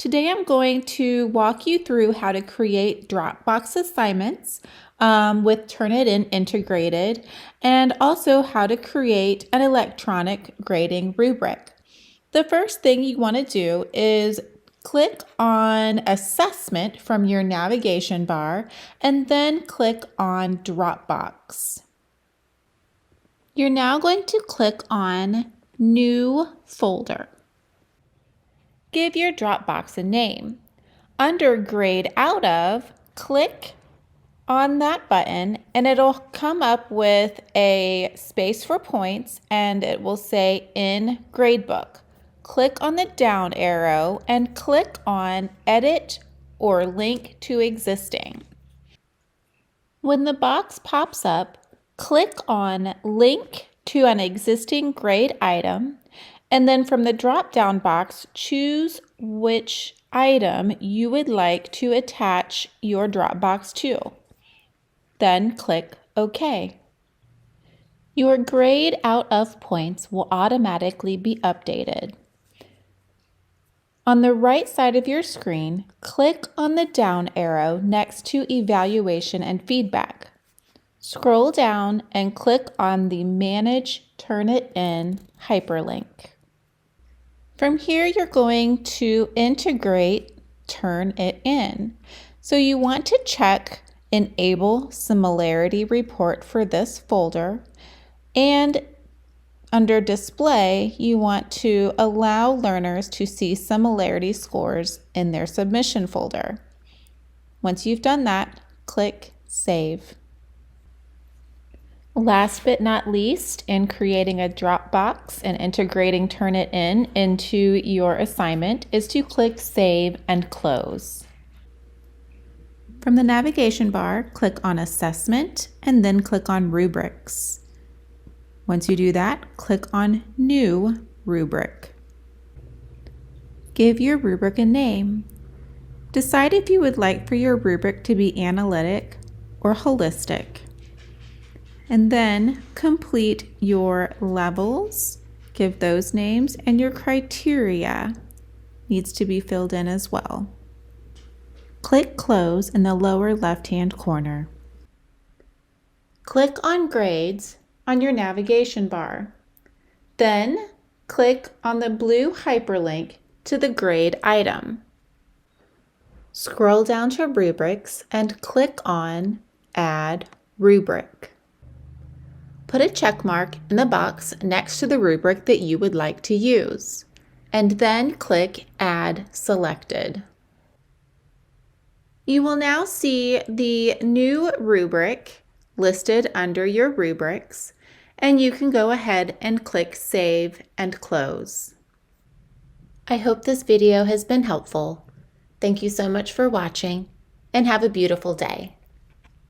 Today I'm going to walk you through how to create Dropbox assignments with Turnitin integrated, and also how to create an electronic grading rubric. The first thing you want to do is click on Assessment from your navigation bar and then click on Dropbox. You're now going to click on New Folder. Give your Dropbox a name. Under Grade Out Of, click on that button and it'll come up with a space for points and it will say in Gradebook. Click on the down arrow and click on Edit or Link to Existing. When the box pops up, click on Link to an existing grade item, and then from the drop-down box, choose which item you would like to attach your Dropbox to. Then click OK. Your grade out of points will automatically be updated. On the right side of your screen, click on the down arrow next to Evaluation and Feedback. Scroll down and click on the Manage Turnitin hyperlink. From here, you're going to integrate Turnitin. So you want to check Enable Similarity Report for this folder, and under Display, you want to allow learners to see similarity scores in their submission folder. Once you've done that, click Save. Last but not least, in creating a Dropbox and integrating Turnitin into your assignment is to click Save and Close. From the navigation bar, click on Assessment and then click on Rubrics. Once you do that, click on New Rubric. Give your rubric a name. Decide if you would like for your rubric to be analytic or holistic. And then complete your levels, give those names, and your criteria needs to be filled in as well. Click Close in the lower left-hand corner. Click on Grades on your navigation bar. Then click on the blue hyperlink to the grade item. Scroll down to Rubrics and click on Add Rubric. Put a check mark in the box next to the rubric that you would like to use, and then click Add Selected. You will now see the new rubric listed under your rubrics, and you can go ahead and click Save and Close. I hope this video has been helpful. Thank you so much for watching, and have a beautiful day.